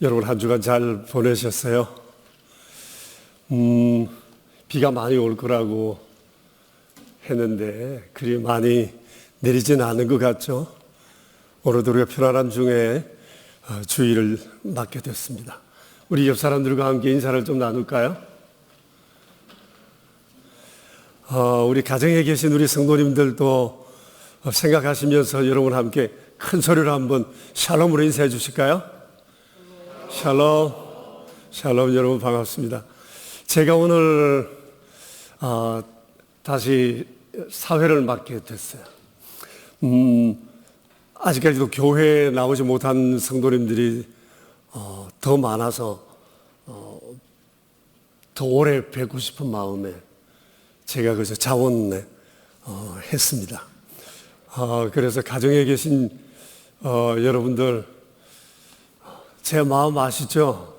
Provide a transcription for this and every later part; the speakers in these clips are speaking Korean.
여러분 한 주간 잘 보내셨어요? 비가 많이 올 거라고 했는데 그리 많이 내리진 않은 것 같죠? 오늘도 우리가 편안한 중에 주의를 맡게 됐습니다. 우리 옆 사람들과 함께 인사를 좀 나눌까요? 우리 가정에 계신 우리 성도님들도 생각하시면서 여러분 함께 큰 소리로 한번 샬롬으로 인사해 주실까요? 샬롬, 샬롬. 여러분 반갑습니다. 제가 오늘 다시 사회를 맡게 됐어요. 아직까지도 교회에 나오지 못한 성도님들이 더 많아서 더 오래 뵙고 싶은 마음에 제가 그래서 자원했습니다. 그래서 가정에 계신 여러분들 제 마음 아시죠?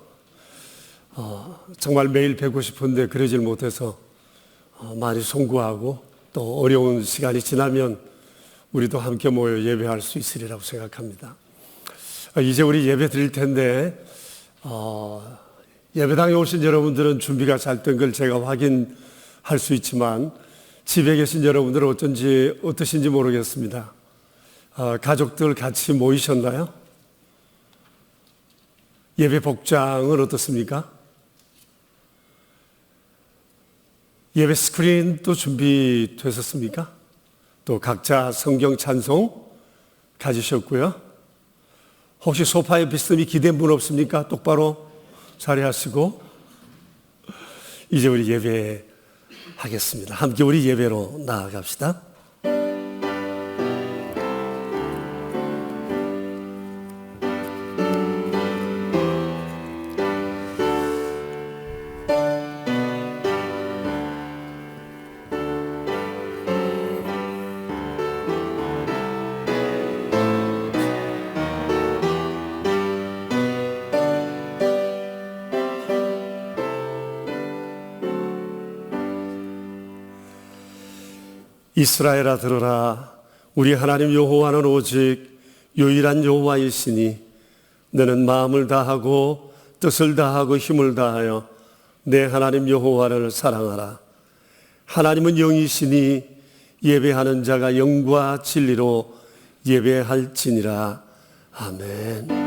정말 매일 뵙고 싶은데 그러질 못해서 많이 송구하고 또 어려운 시간이 지나면 우리도 함께 모여 예배할 수 있으리라고 생각합니다. 이제 우리 예배 드릴 텐데 예배당에 오신 여러분들은 준비가 잘 된 걸 제가 확인할 수 있지만 집에 계신 여러분들은 어떠신지 모르겠습니다. 가족들 같이 모이셨나요? 예배 복장은 어떻습니까? 예배 스크린도 준비되셨습니까? 또 각자 성경 찬송 가지셨고요. 혹시 소파에 비스듬히 기댄 분 없습니까? 똑바로 자리하시고 이제 우리 예배하겠습니다. 함께 우리 예배로 나아갑시다. 이스라엘아 들으라. 우리 하나님 여호와는 오직 유일한 여호와이시니 너는 마음을 다하고 뜻을 다하고 힘을 다하여 내 하나님 여호와를 사랑하라. 하나님은 영이시니 예배하는 자가 영과 진리로 예배할지니라. 아멘.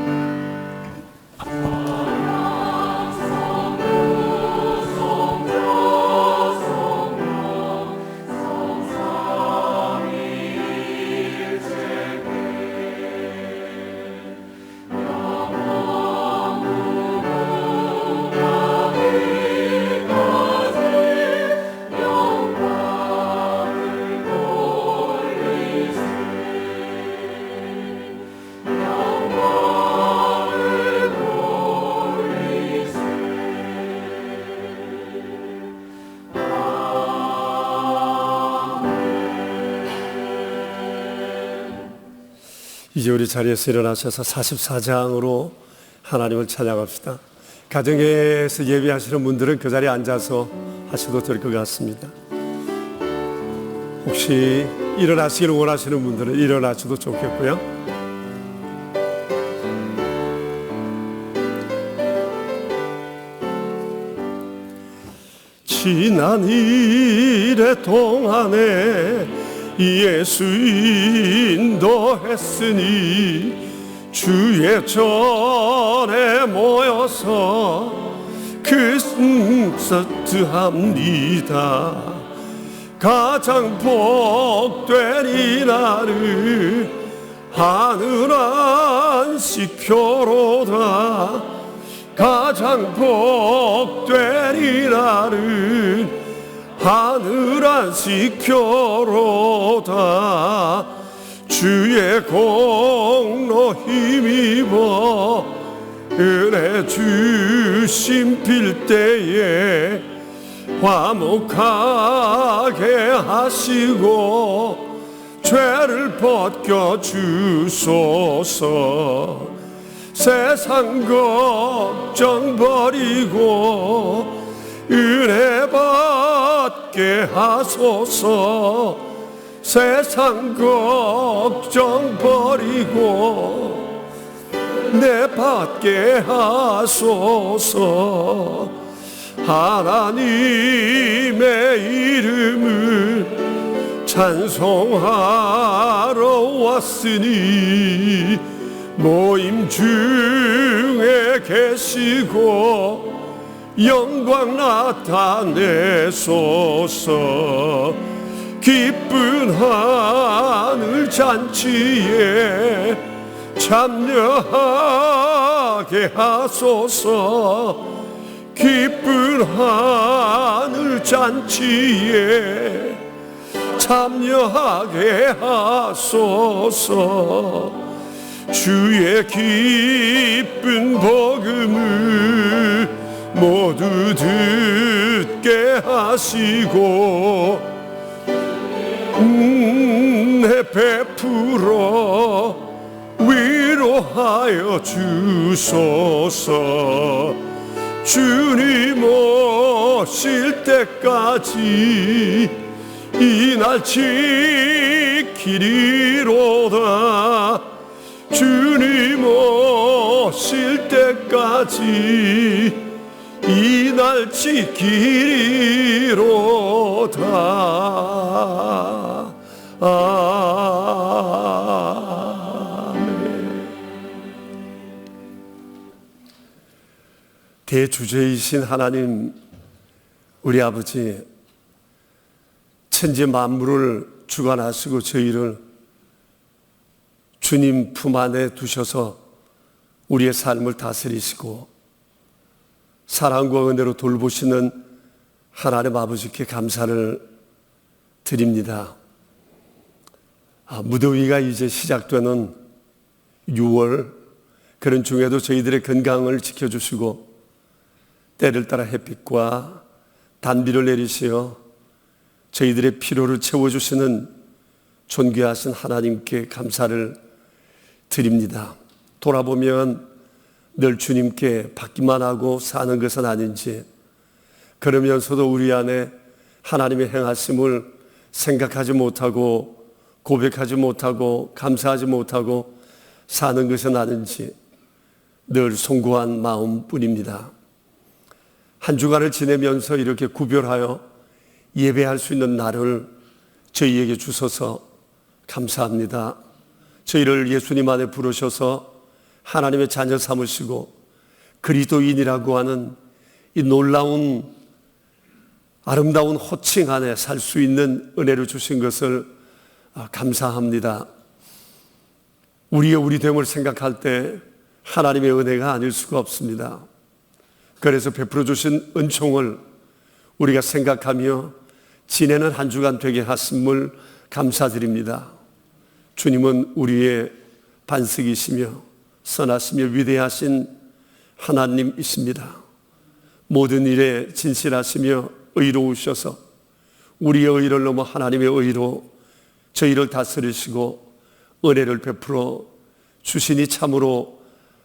이제 우리 자리에서 일어나셔서 44장으로 하나님을 찬양합시다. 가정에서 예배하시는 분들은 그 자리에 앉아서 하셔도 될 것 같습니다. 혹시 일어나시기를 원하시는 분들은 일어나셔도 좋겠고요. 지난 일의 동안에 예수 인도했으니 주의 전에 모여서 크리스마스합니다. 가장 복된 이날을 하늘 안식교로다. 가장 복된 이날을 하늘 안식교로다. 주의 공로 힘입어 은혜 주심 빌 때에 화목하게 하시고 죄를 벗겨 주소서. 세상 걱정 버리고 은혜 받게 하소서. 세상 걱정 버리고 내 받게 하소서. 하나님의 이름을 찬송하러 왔으니 모임 중에 계시고 영광 나타내소서. 기쁜 하늘 잔치에 참여하게 하소서. 기쁜 하늘 잔치에 참여하게 하소서. 주의 기쁜 복음을 모두 듣게 하시고 은혜 베풀어 위로하여 주소서. 주님 오실 때까지 이 날 지키리로다. 주님 오실 때까지 이 날 지키리로다. 아멘. 대주제이신 하나님, 우리 아버지, 천지 만물을 주관하시고 저희를 주님 품 안에 두셔서 우리의 삶을 다스리시고 사랑과 은혜로 돌보시는 하나님 아버지께 감사를 드립니다. 무더위가 이제 시작되는 6월, 그런 중에도 저희들의 건강을 지켜주시고 때를 따라 햇빛과 단비를 내리시어 저희들의 피로를 채워주시는 존귀하신 하나님께 감사를 드립니다. 돌아보면 늘 주님께 받기만 하고 사는 것은 아닌지, 그러면서도 우리 안에 하나님의 행하심을 생각하지 못하고 고백하지 못하고 감사하지 못하고 사는 것은 아닌지 늘 송구한 마음뿐입니다. 한 주간을 지내면서 이렇게 구별하여 예배할 수 있는 날을 저희에게 주셔서 감사합니다. 저희를 예수님 안에 부르셔서 하나님의 자녀 삼으시고 그리스도인이라고 하는 이 놀라운 아름다운 호칭 안에 살 수 있는 은혜를 주신 것을 감사합니다. 우리의 우리됨을 생각할 때 하나님의 은혜가 아닐 수가 없습니다. 그래서 베풀어 주신 은총을 우리가 생각하며 지내는 한 주간 되게 하심을 감사드립니다. 주님은 우리의 반석이시며 선하시며 위대하신 하나님이십니다. 모든 일에 진실하시며 의로우셔서 우리의 의를 넘어 하나님의 의로 저희를 다스리시고 은혜를 베풀어 주시니 참으로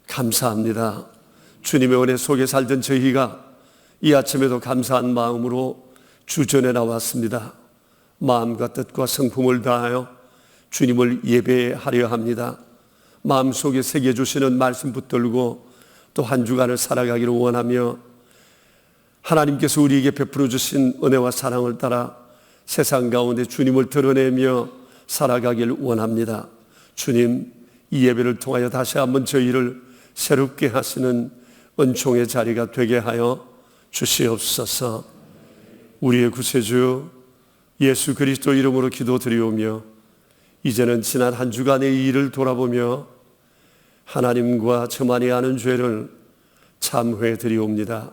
감사합니다. 주님의 은혜 속에 살던 저희가 이 아침에도 감사한 마음으로 주전에 나왔습니다. 마음과 뜻과 성품을 다하여 주님을 예배하려 합니다. 마음속에 새겨주시는 말씀 붙들고 또 한 주간을 살아가기를 원하며 하나님께서 우리에게 베풀어 주신 은혜와 사랑을 따라 세상 가운데 주님을 드러내며 살아가길 원합니다. 주님, 이 예배를 통하여 다시 한번 저희를 새롭게 하시는 은총의 자리가 되게 하여 주시옵소서. 우리의 구세주 예수 그리스도 이름으로 기도드리오며 이제는 지난 한 주간의 일을 돌아보며 하나님과 저만이 아는 죄를 참회해 드리옵니다.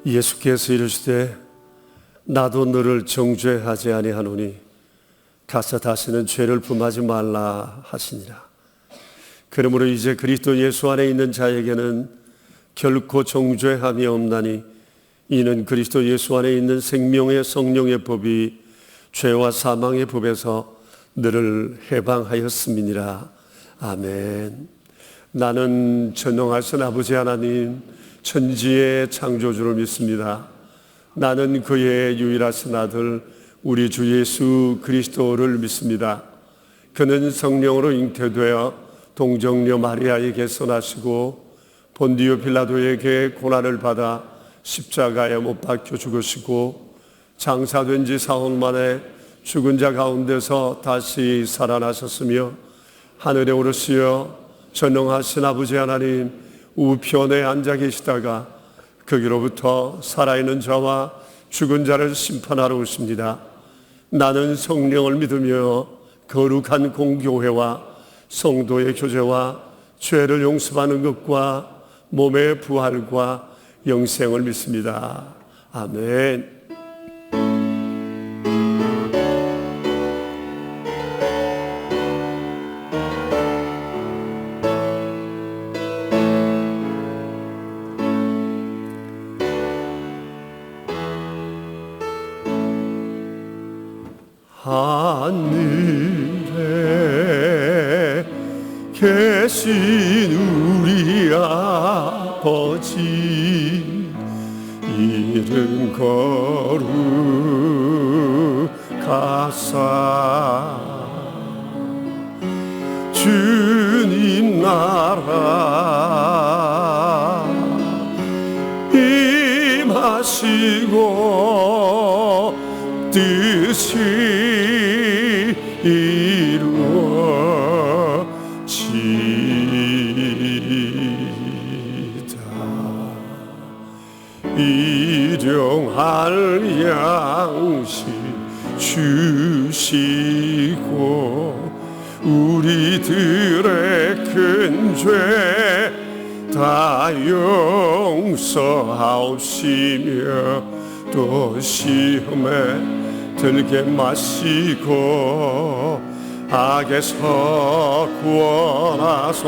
예수께서 이르시되 나도 너를 정죄하지 아니하노니 가서 다시는 죄를 범하지 말라 하시니라. 그러므로 이제 그리스도 예수 안에 있는 자에게는 결코 정죄함이 없나니 이는 그리스도 예수 안에 있는 생명의 성령의 법이 죄와 사망의 법에서 너를 해방하였음이니라. 아멘. 나는 전능하신 아버지 하나님 천지의 창조주를 믿습니다. 나는 그의 유일하신 아들 우리 주 예수 그리스도를 믿습니다. 그는 성령으로 잉태되어 동정녀 마리아에게서 나시고 본디오 빌라도에게 고난을 받아 십자가에 못 박혀 죽으시고 장사된 지 사흘 만에 죽은 자 가운데서 다시 살아나셨으며 하늘에 오르시어 전능하신 아버지 하나님 우편에 앉아 계시다가 거기로부터 살아있는 자와 죽은 자를 심판하러 오십니다. 나는 성령을 믿으며 거룩한 공교회와 성도의 교제와 죄를 용서하는 것과 몸의 부활과 영생을 믿습니다. 아멘. 하늘에 계신 우리 아버지 이름 거룩하사 주님 나라 임하시고 뜻이 일용할 양식 주시고 우리들의 큰 죄 다 용서하옵시며 또 시험에 들게 마시고 악에서 구원하소서.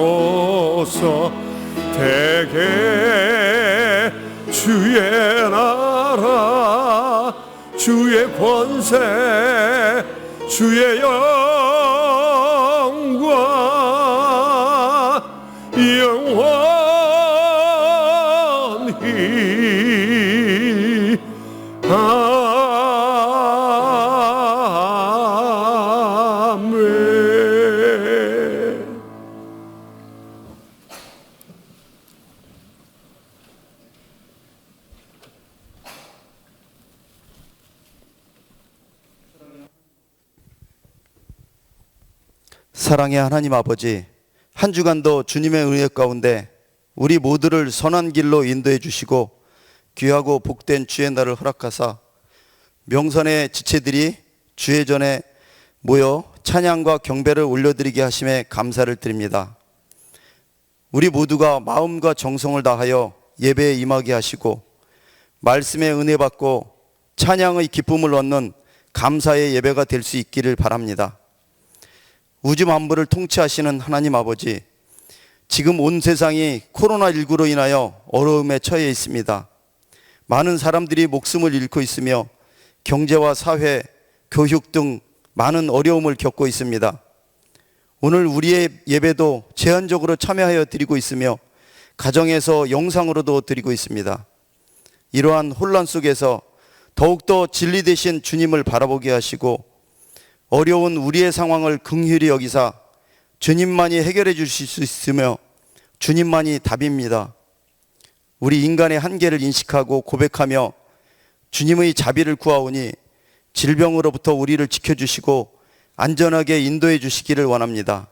대개 주의 나라 주의 권세 주의 영광 영원히 아멘. 사랑의 하나님 아버지, 한 주간도 주님의 은혜 가운데 우리 모두를 선한 길로 인도해 주시고 귀하고 복된 주의 날을 허락하사 명선의 지체들이 주의 전에 모여 찬양과 경배를 올려드리게 하심에 감사를 드립니다. 우리 모두가 마음과 정성을 다하여 예배에 임하게 하시고 말씀의 은혜 받고 찬양의 기쁨을 얻는 감사의 예배가 될 수 있기를 바랍니다. 우주 만물을 통치하시는 하나님 아버지, 지금 온 세상이 코로나19로 인하여 어려움에 처해 있습니다. 많은 사람들이 목숨을 잃고 있으며 경제와 사회, 교육 등 많은 어려움을 겪고 있습니다. 오늘 우리의 예배도 제한적으로 참여하여 드리고 있으며 가정에서 영상으로도 드리고 있습니다. 이러한 혼란 속에서 더욱더 진리 되신 주님을 바라보게 하시고 어려운 우리의 상황을 긍휼히 여기사 주님만이 해결해 주실 수 있으며 주님만이 답입니다. 우리 인간의 한계를 인식하고 고백하며 주님의 자비를 구하오니 질병으로부터 우리를 지켜주시고 안전하게 인도해 주시기를 원합니다.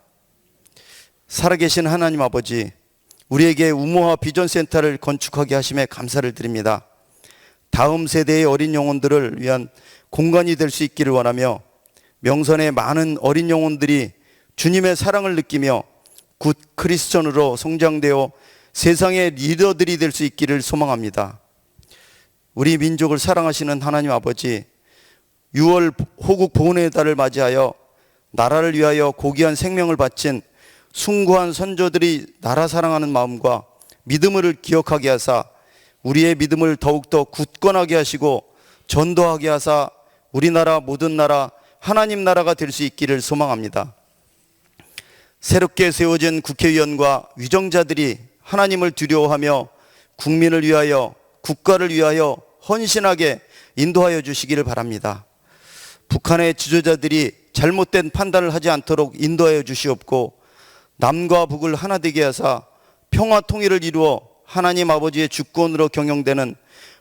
살아계신 하나님 아버지, 우리에게 우모와 비전센터를 건축하게 하심에 감사를 드립니다. 다음 세대의 어린 영혼들을 위한 공간이 될 수 있기를 원하며 명선의 많은 어린 영혼들이 주님의 사랑을 느끼며 굿 크리스천으로 성장되어 세상의 리더들이 될 수 있기를 소망합니다. 우리 민족을 사랑하시는 하나님 아버지, 6월 호국 보훈의 달을 맞이하여 나라를 위하여 고귀한 생명을 바친 숭고한 선조들이 나라 사랑하는 마음과 믿음을 기억하게 하사 우리의 믿음을 더욱더 굳건하게 하시고 전도하게 하사 우리나라 모든 나라 하나님 나라가 될 수 있기를 소망합니다. 새롭게 세워진 국회의원과 위정자들이 하나님을 두려워하며 국민을 위하여 국가를 위하여 헌신하게 인도하여 주시기를 바랍니다. 북한의 지도자들이 잘못된 판단을 하지 않도록 인도하여 주시옵고 남과 북을 하나 되게 하사 평화 통일을 이루어 하나님 아버지의 주권으로 경영되는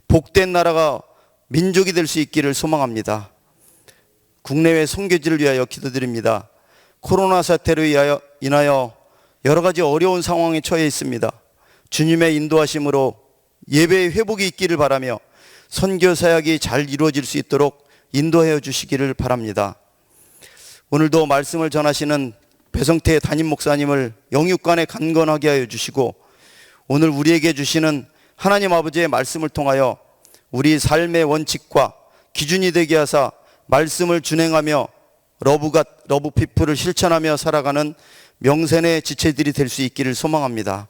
복된 나라가 민족이 될 수 있기를 소망합니다. 국내외 선교지를 위하여 기도드립니다. 코로나 사태로 인하여 여러 가지 어려운 상황에 처해 있습니다. 주님의 인도하심으로 예배의 회복이 있기를 바라며 선교 사역이 잘 이루어질 수 있도록 인도하여 주시기를 바랍니다. 오늘도 말씀을 전하시는 배성태 담임 목사님을 영육간에 강건하게 하여 주시고 오늘 우리에게 주시는 하나님 아버지의 말씀을 통하여 우리 삶의 원칙과 기준이 되게 하사 말씀을 준행하며 러브 피플을 실천하며 살아가는 명선의 지체들이 될 수 있기를 소망합니다.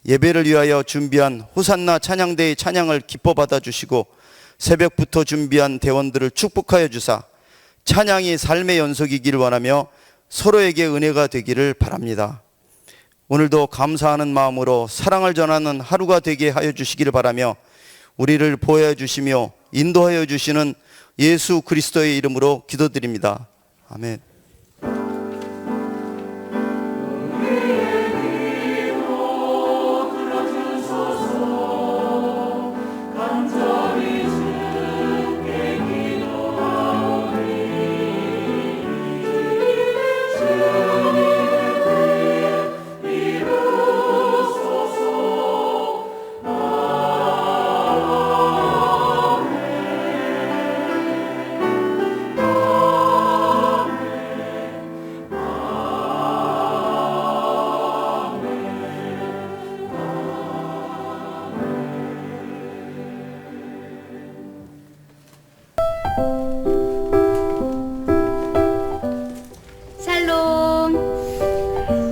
예배를 위하여 준비한 호산나 찬양대의 찬양을 기뻐 받아주시고 새벽부터 준비한 대원들을 축복하여 주사 찬양이 삶의 연속이기를 원하며 서로에게 은혜가 되기를 바랍니다. 오늘도 감사하는 마음으로 사랑을 전하는 하루가 되게 하여 주시기를 바라며 우리를 보호해 주시며 인도하여 주시는 예수 그리스도의 이름으로 기도드립니다. 아멘.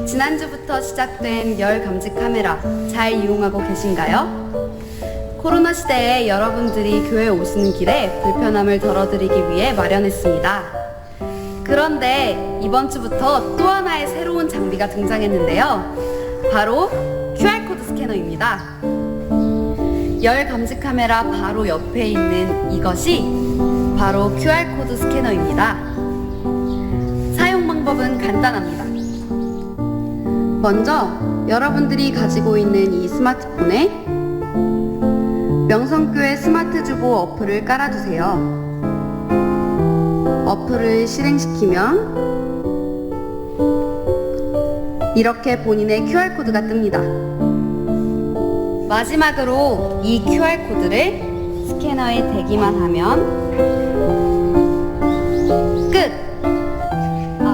지난주부터 시작된 열 감지 카메라 잘 이용하고 계신가요? 코로나 시대에 여러분들이 교회에 오시는 길에 불편함을 덜어드리기 위해 마련했습니다. 그런데 이번 주부터 또 하나의 새로운 장비가 등장했는데요. 바로 QR코드 스캐너입니다. 열 감지 카메라 바로 옆에 있는 이것이 바로 QR코드 스캐너입니다. 사용 방법은 간단합니다. 먼저 여러분들이 가지고 있는 이 스마트폰에 명성교회 스마트 주보 어플을 깔아두세요. 어플을 실행시키면 이렇게 본인의 QR코드가 뜹니다. 마지막으로 이 QR코드를 스캐너에 대기만 하면 끝!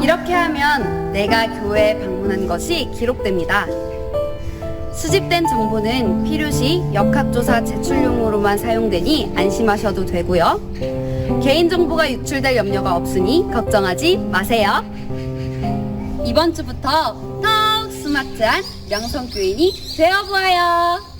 이렇게 하면 내가 교회에 방문한 것이 기록됩니다. 수집된 정보는 필요시 역학조사 제출용으로만 사용되니 안심하셔도 되고요. 개인정보가 유출될 염려가 없으니 걱정하지 마세요. 이번 주부터 더욱 스마트한 명성교인이 되어보아요.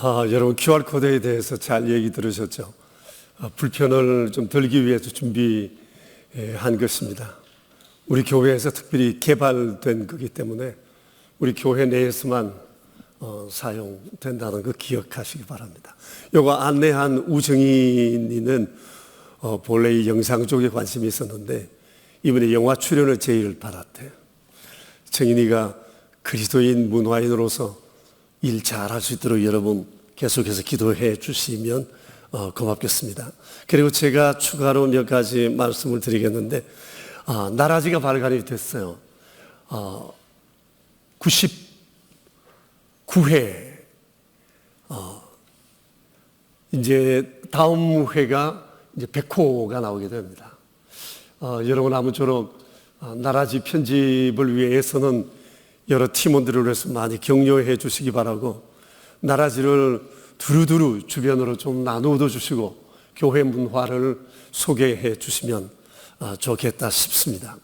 여러분 QR코드에 대해서 잘 얘기 들으셨죠? 불편을 좀 덜기 위해서 준비한 것입니다. 우리 교회에서 특별히 개발된 거기 때문에 우리 교회 내에서만 사용된다는 거 기억하시기 바랍니다. 요거 안내한 우정인이는 본래 이 영상 쪽에 관심이 있었는데 이번에 영화 출연을 제일 받았대요. 정인이가 그리스도인 문화인으로서 일 잘할 수 있도록 여러분 계속해서 기도해 주시면 고맙겠습니다. 그리고 제가 추가로 몇 가지 말씀을 드리겠는데 나라지가 발간이 됐어요. 99회 이제 다음 회가 이제 100호가 나오게 됩니다. 여러분 아무쪼록 나라지 편집을 위해서는 여러 팀원들을 위해서 많이 격려해 주시기 바라고 나라지를 두루두루 주변으로 좀 나누어 주시고 교회 문화를 소개해 주시면 좋겠다 싶습니다.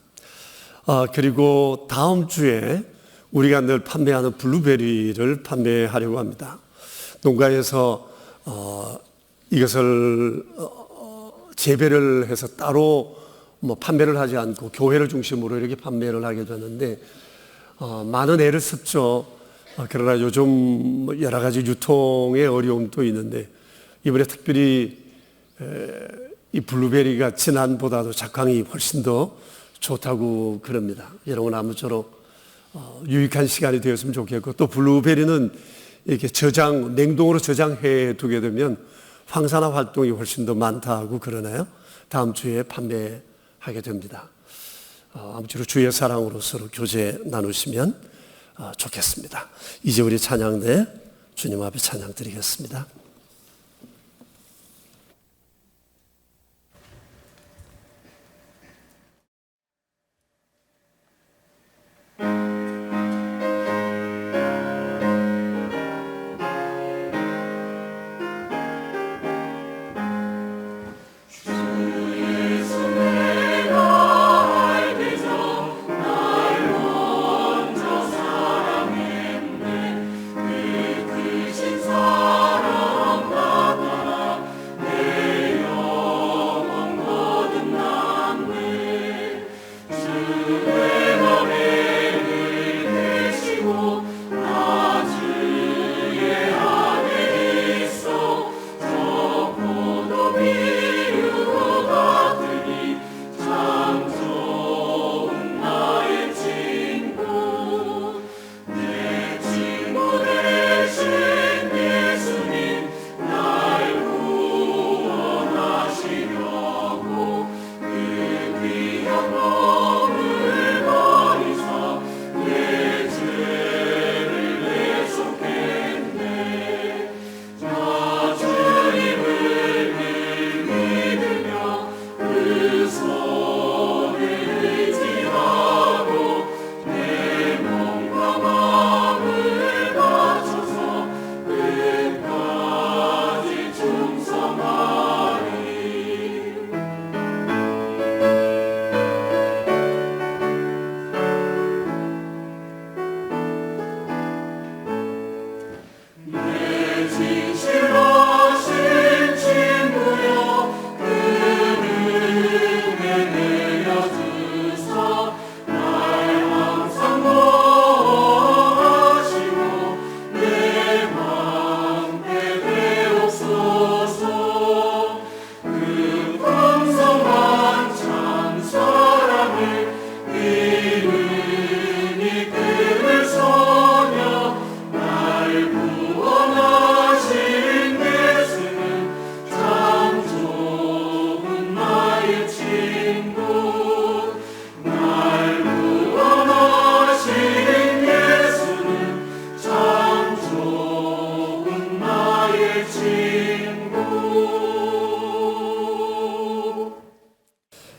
그리고 다음 주에 우리가 늘 판매하는 블루베리를 판매하려고 합니다. 농가에서 이것을 재배를 해서 따로 판매를 하지 않고 교회를 중심으로 이렇게 판매를 하게 되는데 많은 애를 썼죠. 그러나 요즘 여러 가지 유통의 어려움도 있는데 이번에 특별히 이 블루베리가 지난보다도 작황이 훨씬 더 좋다고 그럽니다. 여러분 아무쪼록 유익한 시간이 되었으면 좋겠고 또 블루베리는 이렇게 냉동으로 저장해 두게 되면 황산화 활동이 훨씬 더 많다고 그러나요? 다음 주에 판매하게 됩니다. 아무쪼록 주의 사랑으로 서로 교제 나누시면 좋겠습니다. 이제 우리 찬양대 주님 앞에 찬양 드리겠습니다.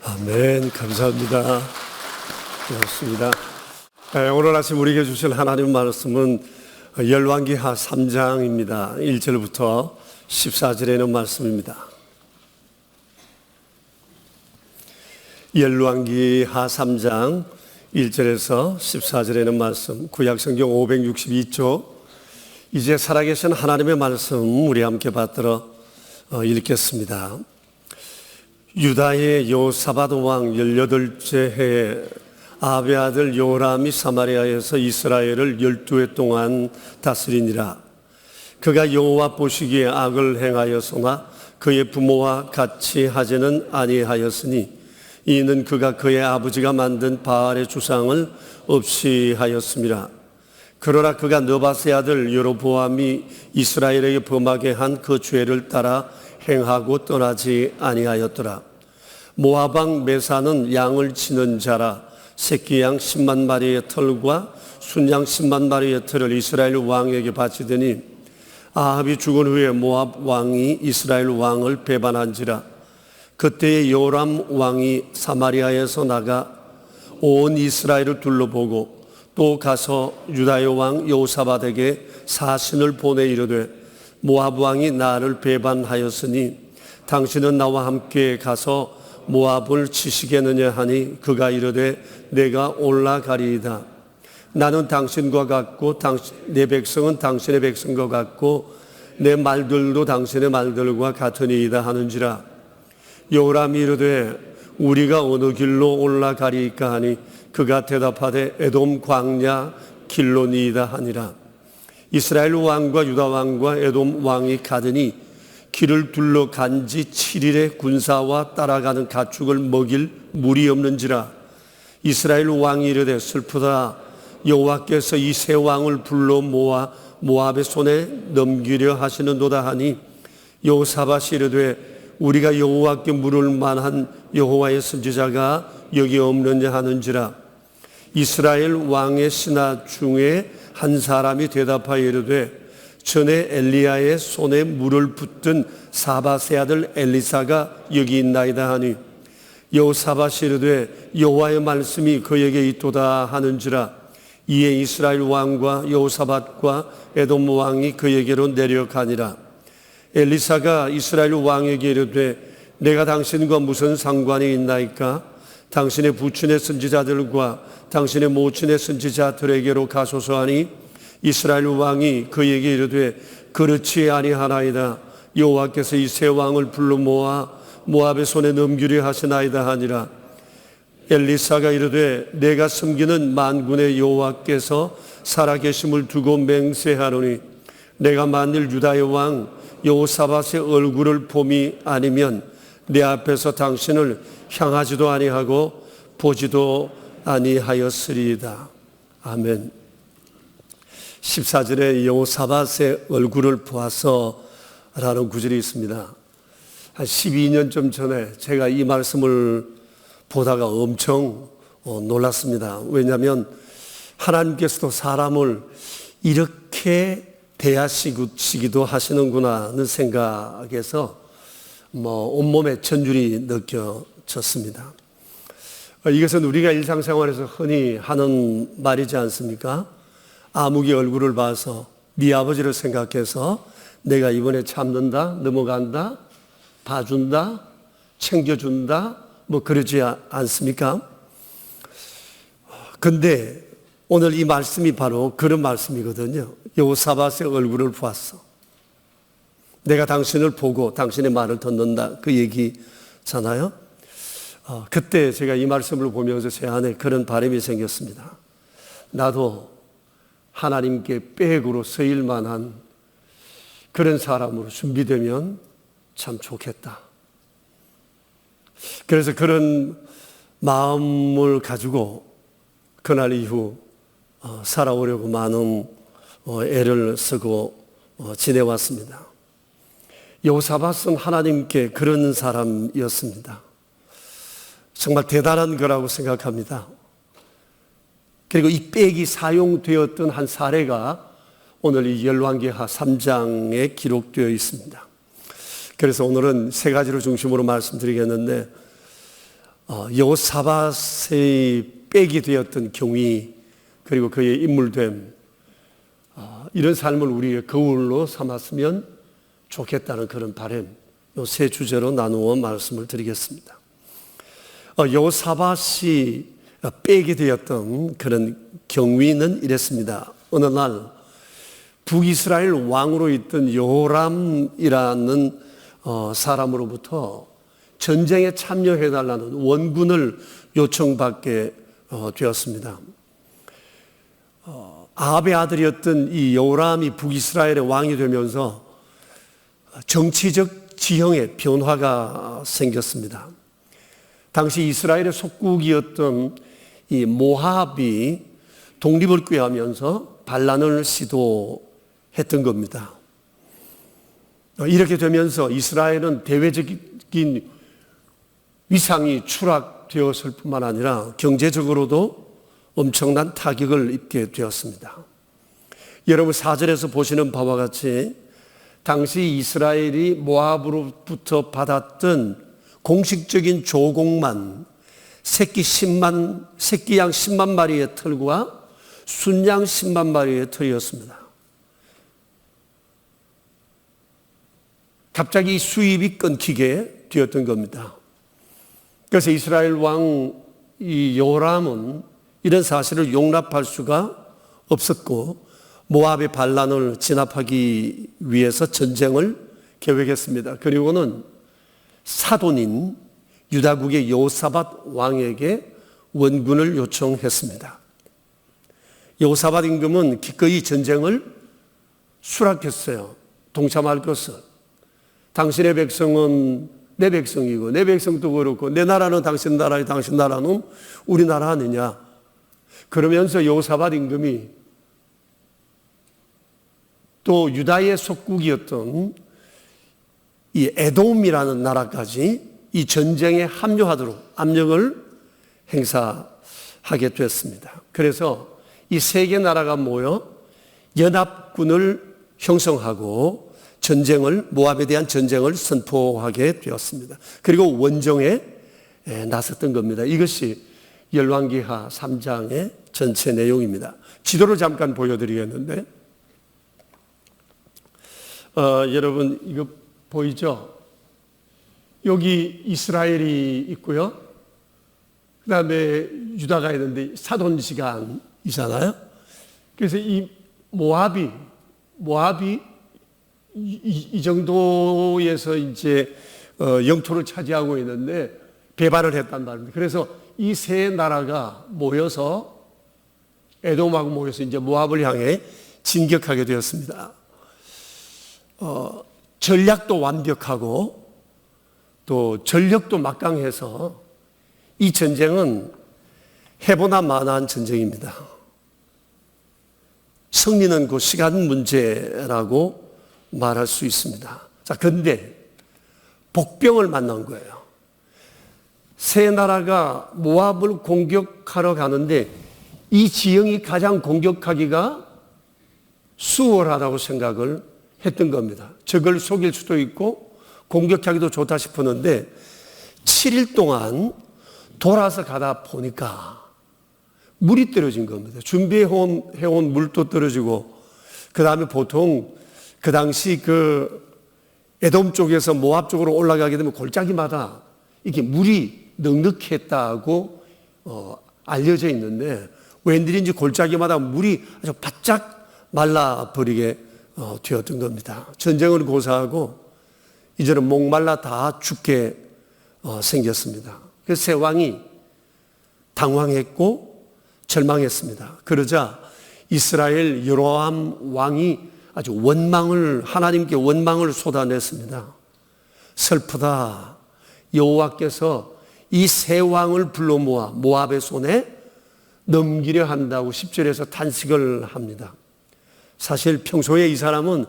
아멘. 감사합니다. 고맙습니다. 오늘 아침 우리에게 주실 하나님 말씀은 열왕기하 3장입니다. 1절부터 14절에 있는 말씀입니다. 열왕기하 3장 1절에서 14절에 있는 말씀, 구약성경 562쪽 이제 살아계신 하나님의 말씀 우리 함께 받들어 읽겠습니다. 유다의 여호사밧 왕 18째 해에 아합의 아들 요람이 사마리아에서 이스라엘을 12해 동안 다스리니라. 그가 여호와 보시기에 악을 행하였으나 그의 부모와 같이 하지는 아니하였으니 이는 그가 그의 아버지가 만든 바알의 주상을 없이 하였습니다. 그러나 그가 느밧의 아들 여로보암이 이스라엘에게 범하게 한 그 죄를 따라 행하고 떠나지 아니하였더라. 모압 왕 메사는 양을 치는 자라 새끼 양 10만 마리의 털과 순양 10만 마리의 털을 이스라엘 왕에게 바치더니 아합이 죽은 후에 모압 왕이 이스라엘 왕을 배반한지라. 그때에 요람 왕이 사마리아에서 나가 온 이스라엘을 둘러보고 또 가서 유다의 왕 여호사밧에게 사신을 보내 이르되 모압 왕이 나를 배반하였으니 당신은 나와 함께 가서 모압을 치시겠느냐 하니 그가 이르되 내가 올라가리이다. 나는 당신과 같고 내 백성은 당신의 백성과 같고 내 말들도 당신의 말들과 같으니이다 하는지라. 요람이 이르되 우리가 어느 길로 올라가리이까 하니 그가 대답하되 에돔 광야 길로니이다 하니라. 이스라엘 왕과 유다 왕과 에돔 왕이 가더니 길을 둘러 간지 7일의 군사와 따라가는 가축을 먹일 물이 없는지라. 이스라엘 왕이 이르되 슬프다. 여호와께서 이 세 왕을 불러 모아 모압의 손에 넘기려 하시는도다 하니 여호사밧이 이르되 우리가 여호와께 물을 만한 여호와의 선지자가 여기 없느냐 하는지라. 이스라엘 왕의 신하 중에 한 사람이 대답하여 이르되 전에 엘리야의 손에 물을 붓던 사밧의 아들 엘리사가 여기 있나이다 하니 여호사밧이 이르되 여호와의 말씀이 그에게 있도다 하는지라. 이에 이스라엘 왕과 여호사밧과 에돔 왕이 그에게로 내려가니라. 엘리사가 이스라엘 왕에게 이르되 내가 당신과 무슨 상관이 있나이까? 당신의 부친의 선지자들과 당신의 모친의 선지자들에게로 가소서 하니 이스라엘 왕이 그에게 이르되 그렇지 아니하나이다. 여호와께서 이 세 왕을 불러 모아 모압의 손에 넘기려 하시나이다 하니라. 엘리사가 이르되 내가 섬기는 만군의 여호와께서 살아계심을 두고 맹세하노니 내가 만일 유다의 왕 여호사밧의 얼굴을 봄이 아니면 내 앞에서 당신을 향하지도 아니하고 보지도 아니하였으리이다. 아멘. 14절에 여호사밧의 얼굴을 보아서 라는 구절이 있습니다. 한 12년쯤 전에 제가 이 말씀을 보다가 엄청 놀랐습니다. 왜냐하면 하나님께서도 사람을 이렇게 대하시기도 하시는구나 하는 생각에서 온몸에 전율이 느껴졌습니다. 이것은 우리가 일상생활에서 흔히 하는 말이지 않습니까? 아무개 얼굴을 봐서 네 아버지를 생각해서 내가 이번에 참는다, 넘어간다, 봐준다, 챙겨준다, 그러지 않습니까? 근데 오늘 이 말씀이 바로 그런 말씀이거든요. 여호사밧의 얼굴을 보았어. 내가 당신을 보고 당신의 말을 듣는다. 그 얘기잖아요. 그때 제가 이 말씀을 보면서 제 안에 그런 바람이 생겼습니다. 나도 하나님께 백으로 서일 만한 그런 사람으로 준비되면 참 좋겠다. 그래서 그런 마음을 가지고 그날 이후 살아오려고 많은 애를 쓰고 지내왔습니다. 여호사밧은 하나님께 그런 사람이었습니다. 정말 대단한 거라고 생각합니다. 그리고 이 백이 사용되었던 한 사례가 오늘 이 열왕기하 3장에 기록되어 있습니다. 그래서 오늘은 세 가지를 중심으로 말씀드리겠는데 여호사밧의 백이 되었던 경위 그리고 그의 인물됨 이런 삶을 우리의 거울로 삼았으면 좋겠다는 그런 바람 이 세 주제로 나누어 말씀을 드리겠습니다. 여호사밧이 빼게 되었던 그런 경위는 이랬습니다. 어느 날 북이스라엘 왕으로 있던 여호람이라는 사람으로부터 전쟁에 참여해달라는 원군을 요청받게 되었습니다. 아합의 아들이었던 이 여호람이 북이스라엘의 왕이 되면서 정치적 지형에 변화가 생겼습니다. 당시 이스라엘의 속국이었던 이 모압이 독립을 꾀하면서 반란을 시도했던 겁니다. 이렇게 되면서 이스라엘은 대외적인 위상이 추락되었을 뿐만 아니라 경제적으로도 엄청난 타격을 입게 되었습니다. 여러분 4절에서 보시는 바와 같이 당시 이스라엘이 모압으로부터 받았던 공식적인 조공만 새끼 양 10만 마리의 털과 순양 10만 마리의 털이었습니다. 갑자기 수입이 끊기게 되었던 겁니다. 그래서 이스라엘 왕 이 여호람은 이런 사실을 용납할 수가 없었고 모압의 반란을 진압하기 위해서 전쟁을 계획했습니다. 그리고는 사돈인 유다국의 여호사밧 왕에게 원군을 요청했습니다. 여호사밧 임금은 기꺼이 전쟁을 수락했어요. 동참할 것을. 당신의 백성은 내 백성이고 내 백성도 그렇고 내 나라는 당신 나라에 당신 나라는 우리 나라 아니냐. 그러면서 여호사밧 임금이 또 유다의 속국이었던 이 에돔이라는 나라까지 이 전쟁에 합류하도록 압력을 행사하게 됐습니다. 그래서 이 세 개 나라가 모여 연합군을 형성하고 모압에 대한 전쟁을 선포하게 되었습니다. 그리고 원정에 나섰던 겁니다. 이것이 열왕기하 3장의 전체 내용입니다. 지도를 잠깐 보여드리겠는데 여러분 이거 보이죠? 여기 이스라엘이 있고요. 그 다음에 유다가 있는데 사돈지간이잖아요. 그래서 이 모압이 이 정도에서 이제 영토를 차지하고 있는데 배반을 했단 말입니다. 그래서 이 세 나라가 모여서 에돔하고 모여서 이제 모압을 향해 진격하게 되었습니다. 전략도 완벽하고 또 전력도 막강해서 이 전쟁은 해보나 마나한 전쟁입니다. 승리는 그 시간 문제라고 말할 수 있습니다. 자, 그런데 복병을 만난 거예요. 세 나라가 모압을 공격하러 가는데 이 지형이 가장 공격하기가 수월하다고 생각을 했던 겁니다. 적을 속일 수도 있고 공격하기도 좋다 싶었는데 7일 동안 돌아서 가다 보니까 물이 떨어진 겁니다. 준비해온 물도 떨어지고 그 다음에 보통 그 당시 에돔 쪽에서 모압 쪽으로 올라가게 되면 골짜기마다 이렇게 물이 넉넉했다고 알려져 있는데 웬일인지 골짜기마다 물이 아주 바짝 말라버리게 되었던 겁니다. 전쟁을 고사하고 이제는 목말라 다 죽게 생겼습니다. 그래서 세 왕이 당황했고 절망했습니다. 그러자 이스라엘 여로암 왕이 아주 하나님께 원망을 쏟아냈습니다. 슬프다. 여호와께서 이 세 왕을 불러 모아 모압의 손에 넘기려 한다고 10절에서 탄식을 합니다. 사실 평소에 이 사람은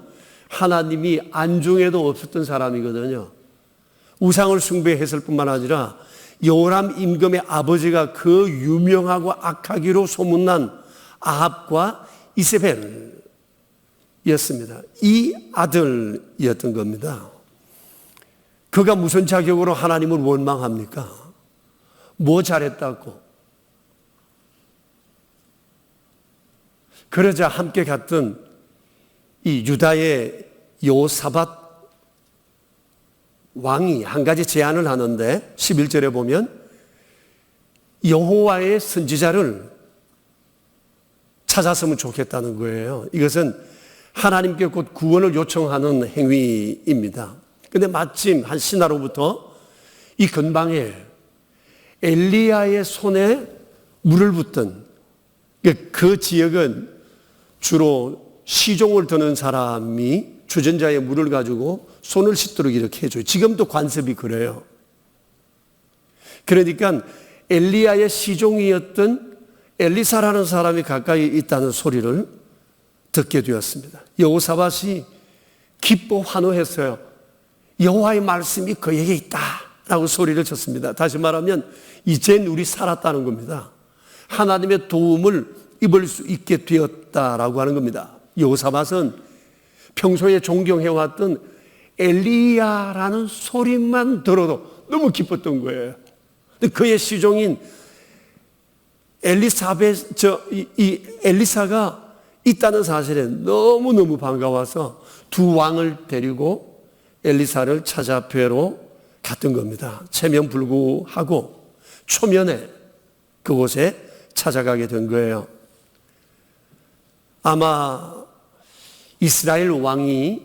하나님이 안중에도 없었던 사람이거든요. 우상을 숭배했을 뿐만 아니라 여호람 임금의 아버지가 그 유명하고 악하기로 소문난 아합과 이세벨이었습니다. 이 아들이었던 겁니다. 그가 무슨 자격으로 하나님을 원망합니까? 뭐 잘했다고? 그러자 함께 갔던 이 유다의 여호사밧 왕이 한 가지 제안을 하는데 11절에 보면 여호와의 선지자를 찾았으면 좋겠다는 거예요. 이것은 하나님께 곧 구원을 요청하는 행위입니다. 근데 마침 한 신하로부터 이 근방에 엘리야의 손에 물을 붓던 그 지역은 주로 시종을 드는 사람이 주전자에 물을 가지고 손을 씻도록 이렇게 해줘요. 지금도 관습이 그래요. 그러니까 엘리야의 시종이었던 엘리사라는 사람이 가까이 있다는 소리를 듣게 되었습니다. 여호사밧이 기뻐 환호했어요. 여호와의 말씀이 그에게 있다라고 소리를 쳤습니다. 다시 말하면 이젠 우리 살았다는 겁니다. 하나님의 도움을 입을 수 있게 되었다라고 하는 겁니다. 여호사밧은 평소에 존경해왔던 엘리야라는 소리만 들어도 너무 기뻤던 거예요. 그의 시종인 엘리사가 있다는 사실에 너무너무 반가워서 두 왕을 데리고 엘리사를 찾아 뵈러 갔던 겁니다. 체면불구하고 초면에 그곳에 찾아가게 된 거예요. 아마 이스라엘 왕이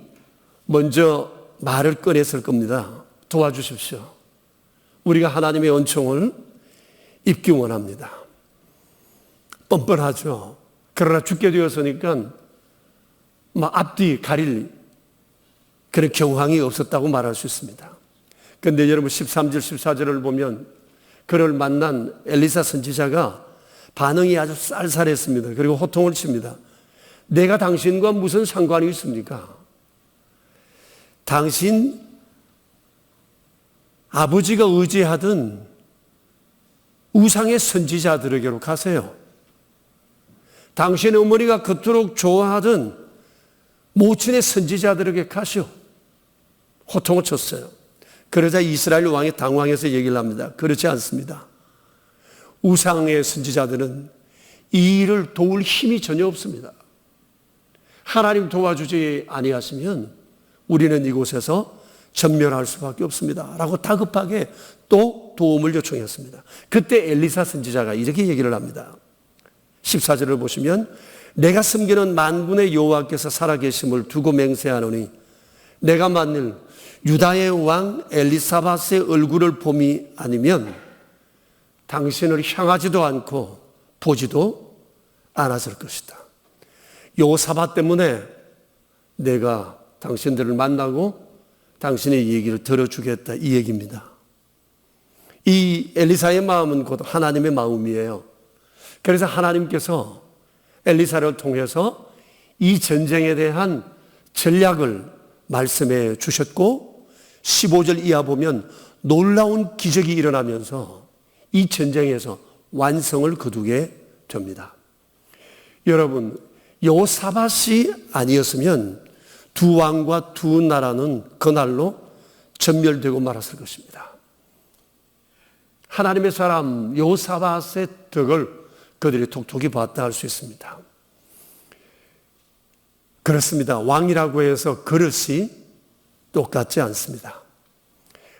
먼저 말을 꺼냈을 겁니다. 도와주십시오. 우리가 하나님의 은총을 입기 원합니다. 뻔뻔하죠. 그러나 죽게 되었으니까 앞뒤 가릴 그런 경황이 없었다고 말할 수 있습니다. 그런데 여러분 13절 14절을 보면 그를 만난 엘리사 선지자가 반응이 아주 쌀쌀했습니다. 그리고 호통을 칩니다. 내가 당신과 무슨 상관이 있습니까? 당신 아버지가 의지하던 우상의 선지자들에게로 가세요. 당신의 어머니가 그토록 좋아하던 모친의 선지자들에게 가시오. 호통을 쳤어요. 그러자 이스라엘 왕이 당황해서 얘기를 합니다. 그렇지 않습니다. 우상의 선지자들은 이 일을 도울 힘이 전혀 없습니다. 하나님 도와주지 아니하시면 우리는 이곳에서 전멸할 수밖에 없습니다. 라고 다급하게 또 도움을 요청했습니다. 그때 엘리사 선지자가 이렇게 얘기를 합니다. 14절을 보시면 내가 섬기는 만군의 여호와께서 살아계심을 두고 맹세하노니 내가 만일 유다의 왕 엘리사밧의 얼굴을 봄이 아니면 당신을 향하지도 않고 보지도 않았을 것이다. 여호사밧 때문에 내가 당신들을 만나고 당신의 얘기를 들어주겠다 이 얘기입니다. 이 엘리사의 마음은 곧 하나님의 마음이에요. 그래서 하나님께서 엘리사를 통해서 이 전쟁에 대한 전략을 말씀해 주셨고 15절 이하 보면 놀라운 기적이 일어나면서 이 전쟁에서 완성을 거두게 됩니다. 여러분 여호사밧이 아니었으면 두 왕과 두 나라는 그날로 전멸되고 말았을 것입니다. 하나님의 사람 여호사밧의 덕을 그들이 톡톡히 봤다 할 수 있습니다. 그렇습니다. 왕이라고 해서 그릇이 똑같지 않습니다.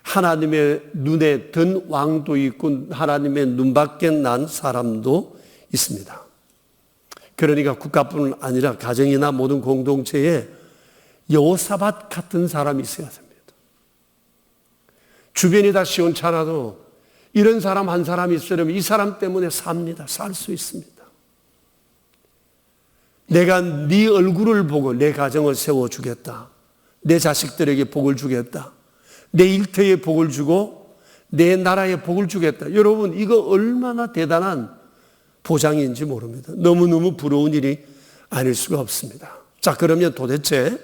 하나님의 눈에 든 왕도 있고 하나님의 눈 밖에 난 사람도 있습니다. 그러니까 국가뿐 아니라 가정이나 모든 공동체에 여호사밧 같은 사람이 있어야 됩니다. 주변이 다 시원찮아도 이런 사람 한 사람이 있으려면 이 사람 때문에 삽니다. 살 수 있습니다. 내가 네 얼굴을 보고 내 가정을 세워주겠다. 내 자식들에게 복을 주겠다. 내 일터에 복을 주고 내 나라에 복을 주겠다. 여러분 이거 얼마나 대단한 보장인지 모릅니다. 너무너무 부러운 일이 아닐 수가 없습니다. 자 그러면 도대체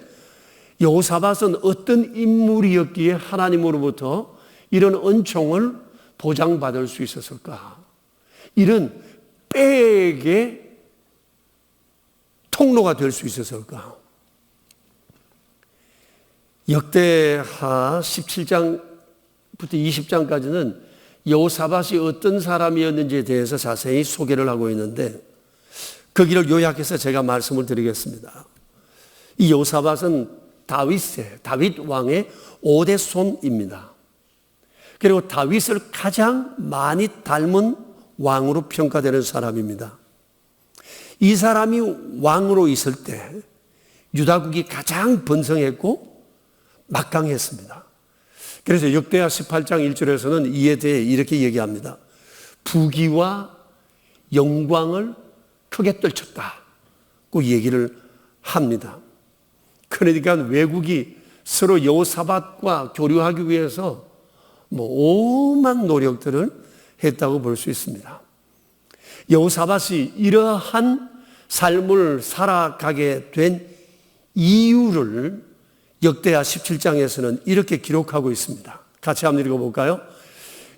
여호사밧은 어떤 인물이었기에 하나님으로부터 이런 은총을 보장받을 수 있었을까? 이런 백의 통로가 될 수 있었을까? 역대하 17장부터 20장까지는 여호사밧이 어떤 사람이었는지에 대해서 자세히 소개를 하고 있는데 거기를 요약해서 제가 말씀을 드리겠습니다. 이 여호사밧은 다윗 왕의 5대 손입니다. 그리고 다윗을 가장 많이 닮은 왕으로 평가되는 사람입니다. 이 사람이 왕으로 있을 때 유다국이 가장 번성했고 막강했습니다. 그래서 역대하 18장 1절에서는 이에 대해 이렇게 얘기합니다. 부귀와 영광을 크게 떨쳤다고 얘기를 합니다. 그러니까 외국이 서로 여호사밧과 교류하기 위해서 오만 노력들을 했다고 볼 수 있습니다. 여호사밧이 이러한 삶을 살아가게 된 이유를 역대하 17장에서는 이렇게 기록하고 있습니다. 같이 한번 읽어볼까요?